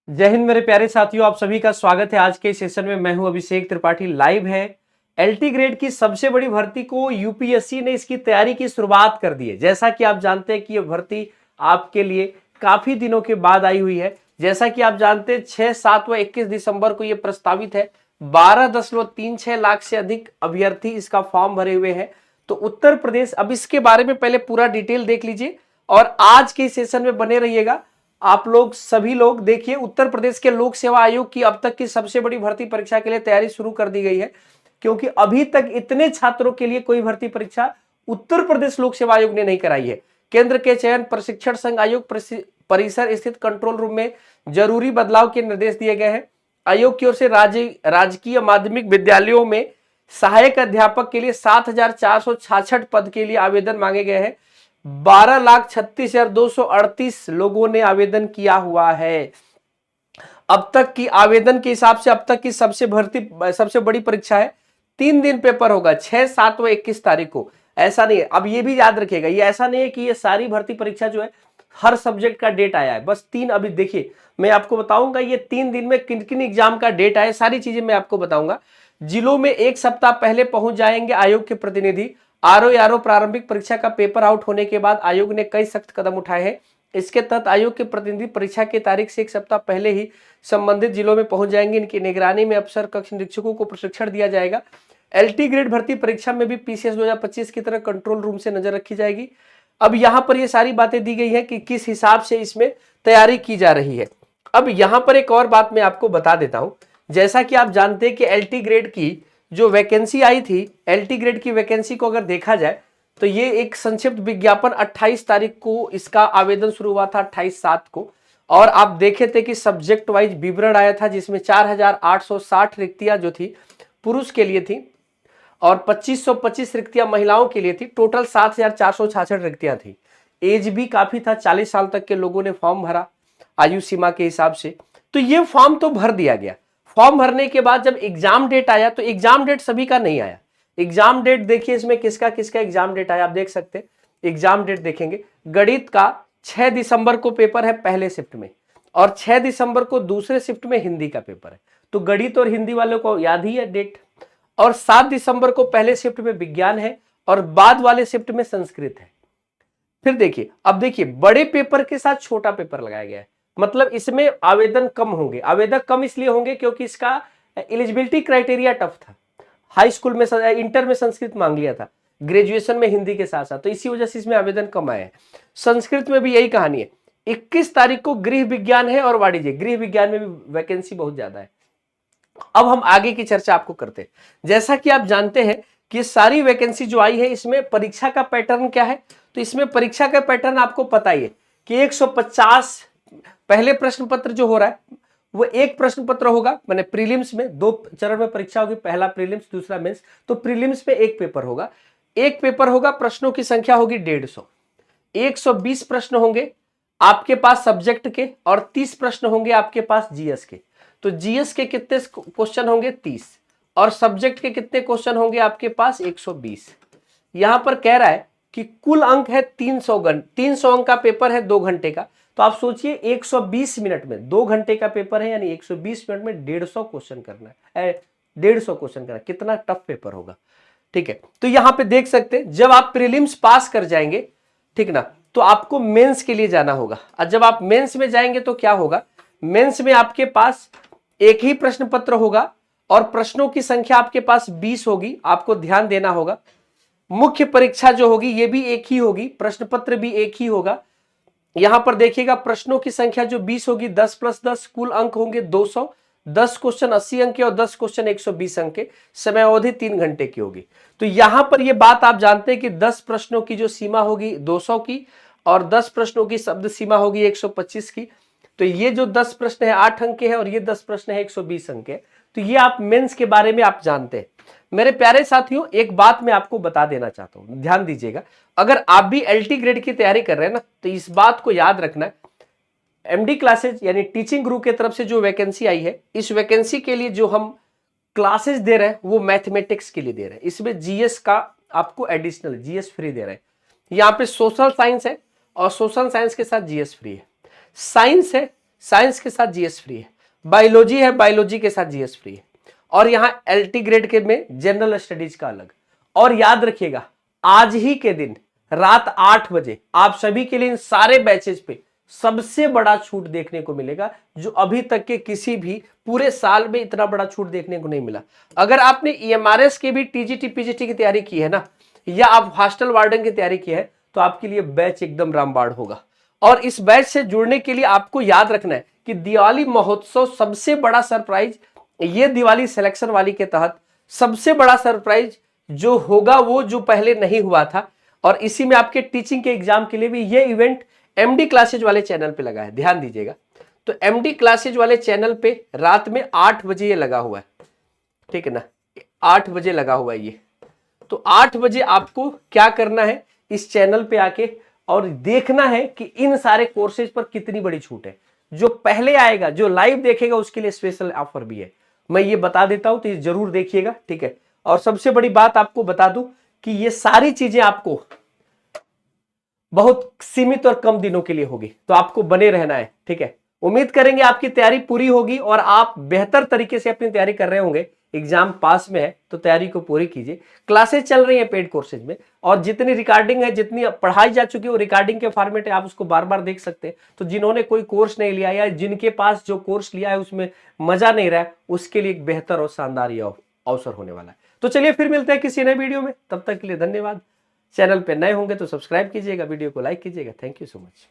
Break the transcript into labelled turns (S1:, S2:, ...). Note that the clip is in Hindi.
S1: जय हिंद मेरे प्यारे साथियों, आप सभी का स्वागत है। आज के सेशन में मैं हूं अभिषेक त्रिपाठी। लाइव है एलटी ग्रेड की सबसे बड़ी भर्ती को यूपीएससी ने इसकी तैयारी की शुरुआत कर दी है। जैसा कि आप जानते हैं कि यह भर्ती आपके लिए काफी दिनों के बाद आई हुई है। जैसा कि आप जानते हैं 6, 7 व 21 दिसंबर को यह प्रस्तावित है। 12.36 लाख से अधिक अभ्यर्थी इसका फॉर्म भरे हुए हैं। तो उत्तर प्रदेश, अब इसके बारे में पहले पूरा डिटेल देख लीजिए और आज के सेशन में बने रहिएगा। आप लोग सभी लोग देखिए, उत्तर प्रदेश के लोक सेवा आयोग की अब तक की सबसे बड़ी भर्ती परीक्षा के लिए तैयारी शुरू कर दी गई है, क्योंकि अभी तक इतने छात्रों के लिए कोई भर्ती परीक्षा उत्तर प्रदेश लोक सेवा आयोग ने नहीं कराई है। केंद्र के चयन प्रशिक्षण संघ आयोग परिसर स्थित कंट्रोल रूम में जरूरी बदलाव के निर्देश दिए गए हैं। आयोग की ओर से राजकीय माध्यमिक विद्यालयों में सहायक अध्यापक के लिए 7,466 पद के लिए आवेदन मांगे गए हैं। 12,36,238 लोगों ने आवेदन किया हुआ है। अब तक की आवेदन के हिसाब से अब तक की सबसे बड़ी परीक्षा है। 3 दिन पेपर होगा, 6, 7 व 21 तारीख को। ऐसा नहीं है, अब ये भी याद रखिएगा, ये ऐसा नहीं है कि ये सारी भर्ती परीक्षा जो है हर सब्जेक्ट का डेट आया है। बस 3 अभी देखिए, मैं आपको बताऊंगा ये 3 दिन में किन किन एग्जाम का डेट आया, सारी चीजें मैं आपको बताऊंगा। जिलों में 1 सप्ताह पहले पहुंच जाएंगे आयोग के प्रतिनिधि। आरओ प्रारंभिक परीक्षा का पेपर आउट होने के बाद आयोग ने कई सख्त कदम उठाए हैं। इसके तहत आयोग के प्रतिनिधि परीक्षा की तारीख से 1 सप्ताह पहले ही संबंधित जिलों में पहुंच जाएंगे। इनकी निगरानी में अफसर कक्ष निरीक्षकों को प्रशिक्षण दिया जाएगा। एलटी ग्रेड भर्ती परीक्षा में भी पीसीएस 2025 की तरह कंट्रोल रूम से नजर रखी जाएगी। अब यहां पर ये सारी बातें दी गई है कि किस हिसाब से इसमें तैयारी की जा रही है। अब यहां पर एक और बात मैं आपको बता देता हूं। जैसा कि आप जानते हैं कि एलटी ग्रेड की जो वैकेंसी आई थी, एलटी ग्रेड की वैकेंसी को अगर देखा जाए तो ये एक संक्षिप्त विज्ञापन 28 तारीख को इसका आवेदन शुरू हुआ था, 28/7 को। और आप देखे थे कि सब्जेक्ट वाइज विवरण आया था, जिसमें 4,860 रिक्तियां जो थी पुरुष के लिए थी और 2,525 रिक्तियां महिलाओं के लिए थी। टोटल 7,466 रिक्तियां थी। एज भी काफी था, 40 साल तक के लोगों ने फॉर्म भरा आयु सीमा के हिसाब से। तो ये फॉर्म तो भर दिया गया। फॉर्म भरने के बाद जब एग्जाम डेट आया तो एग्जाम डेट सभी का नहीं आया। एग्जाम डेट देखिए, इसमें किसका किसका एग्जाम डेट आया आप देख सकते हैं। एग्जाम डेट देखेंगे, गणित का 6 दिसंबर को पेपर है पहले शिफ्ट में, और 6 दिसंबर को दूसरे शिफ्ट में हिंदी का पेपर है। तो गणित और हिंदी वालों को याद ही है डेट। और 7 दिसंबर को पहले शिफ्ट में विज्ञान है और बाद वाले शिफ्ट में संस्कृत है। फिर देखिए, अब देखिए बड़े पेपर के साथ छोटा पेपर लगाया गया है, मतलब इसमें आवेदन कम होंगे। आवेदक कम इसलिए होंगे क्योंकि इसका एलिजिबिलिटी क्राइटेरिया टफ था। हाई स्कूल में इंटर में संस्कृत मांग लिया था, ग्रेजुएशन में हिंदी के साथ साथ, तो इसी वजह से इसमें आवेदन कम आए हैं। संस्कृत में भी यही कहानी है। 21 तारीख को गृह विज्ञान है और वाणिज्य, गृह विज्ञान में भी वैकेंसी बहुत ज्यादा है। अब हम आगे की चर्चा आपको करते हैं। जैसा कि आप जानते हैं कि सारी वैकेंसी जो आई है, इसमें परीक्षा का पैटर्न क्या है। तो इसमें परीक्षा का पैटर्न आपको पता ही है कि 150 पहले प्रश्न पत्र जो हो रहा है वो एक प्रश्न पत्र होगा, माने प्रीलिम्स में 2 चरण में परीक्षा होगी, पहला प्रीलिम्स दूसरा मेंस। तो प्रीलिम्स में एक पेपर होगा, प्रश्नों की संख्या होगी 150। 120 प्रश्न होंगे आपके पास सब्जेक्ट के और 30 प्रश्न होंगे आपके पास जीएस के। तो जीएस के कितने क्वेश्चन होंगे 30 और सब्जेक्ट के कितने क्वेश्चन होंगे आपके पास 120। यहां पर कह रहा है कि कुल अंक है 300 अंक का पेपर है 2 घंटे का। तो आप सोचिए 120 मिनट में 2 घंटे का पेपर है, यानी 120 मिनट में 150 क्वेश्चन करना है। 150 क्वेश्चन करना कितना टफ पेपर होगा, ठीक है। तो यहां पे देख सकते हैं, जब आप प्रीलिम्स पास कर जाएंगे, ठीक ना, तो आपको मेंस के लिए जाना होगा। और जब आप मेंस में जाएंगे तो क्या होगा, मेंस में आपके पास एक ही प्रश्न पत्र होगा और प्रश्नों की संख्या आपके पास 20 होगी। आपको ध्यान देना होगा, मुख्य परीक्षा जो होगी ये भी एक ही होगी, प्रश्न पत्र भी एक ही होगा। यहां पर देखिएगा प्रश्नों की संख्या जो 20 होगी, 10 + 10 कुल अंक होंगे 200। 10 क्वेश्चन 80 अंक के और 10 क्वेश्चन 120 अंक के। समय अवधि 3 घंटे की होगी। तो यहां पर यह बात आप जानते हैं कि 10 प्रश्नों की जो सीमा होगी 200 की और 10 प्रश्नों की शब्द सीमा होगी 125 की। तो ये जो 10 प्रश्न है 8 अंक के हैं और ये 10 प्रश्न है 120 अंक के। तो ये आप मेंस के बारे में आप जानते हैं। मेरे प्यारे साथियों, एक बात मैं आपको बता देना चाहता हूं, ध्यान दीजिएगा। अगर आप भी एलटी ग्रेड की तैयारी कर रहे हैं ना, तो इस बात को याद रखना, एमडी क्लासेज यानी टीचिंग गुरु की तरफ से जो वैकेंसी आई है, इस वैकेंसी के लिए जो हम क्लासेस दे रहे हैं वो मैथमेटिक्स के लिए दे रहे हैं। इसमें जीएस का आपको एडिशनल जीएस फ्री दे रहे हैं। यहाँ पे सोशल साइंस है और सोशल साइंस के साथ जीएस फ्री है। साइंस है, साइंस के साथ जीएस फ्री है, बायोलॉजी है, बायोलॉजी के साथ जीएस फ्री है, और यहां एलटी ग्रेड के में जनरल स्टडीज का अलग। और याद रखिएगा आज ही के दिन रात 8 बजे आप सभी के लिए इन सारे बैचेज पे सबसे बड़ा छूट देखने को मिलेगा, जो अभी तक के किसी भी पूरे साल में इतना बड़ा छूट देखने को नहीं मिला। अगर आपने ईएमआरएस के भी टीजीटी पीजीटी की तैयारी की है ना, या आप हॉस्टल वार्डन की तैयारी की है, तो आपके लिए बैच एकदम रामबाण होगा। और इस बैच से जुड़ने के लिए आपको याद रखना है कि दिवाली महोत्सव सबसे बड़ा सरप्राइज, ये दिवाली सिलेक्शन वाली के तहत सबसे बड़ा सरप्राइज जो होगा वो जो पहले नहीं हुआ था, और इसी में आपके टीचिंग के एग्जाम के लिए भी ये इवेंट एमडी क्लासेज वाले चैनल पे लगा है, ध्यान दीजिएगा। तो एमडी क्लासेज वाले चैनल पे रात में 8 बजे ये लगा हुआ है, ठीक है ना, 8 बजे लगा हुआ है ये। तो 8 बजे आपको क्या करना है, इस चैनल पे आके और देखना है कि इन सारे कोर्सेज पर कितनी बड़ी छूट है। जो पहले आएगा, जो लाइव देखेगा, उसके लिए स्पेशल ऑफर भी है, मैं ये बता देता हूं, तो ये जरूर देखिएगा, ठीक है। और सबसे बड़ी बात आपको बता दूं कि ये सारी चीजें आपको बहुत सीमित और कम दिनों के लिए होगी, तो आपको बने रहना है, ठीक है। उम्मीद करेंगे आपकी तैयारी पूरी होगी और आप बेहतर तरीके से अपनी तैयारी कर रहे होंगे। एग्जाम पास में है तो तैयारी को पूरी कीजिए। क्लासेस चल रही है पेड कोर्सेज में, और जितनी रिकॉर्डिंग है, जितनी पढ़ाई जा चुकी है, वो रिकॉर्डिंग के फॉर्मेट है, आप उसको बार बार देख सकते हैं। तो जिन्होंने कोई कोर्स नहीं लिया या जिनके पास जो कोर्स लिया है उसमें मजा नहीं रहा है, उसके लिए एक बेहतर और शानदार ये अवसर होने वाला है। तो चलिए फिर मिलते हैं किसी नए वीडियो में, तब तक के लिए धन्यवाद। चैनल पे नए होंगे तो सब्सक्राइब कीजिएगा, वीडियो को लाइक कीजिएगा। Thank you so much.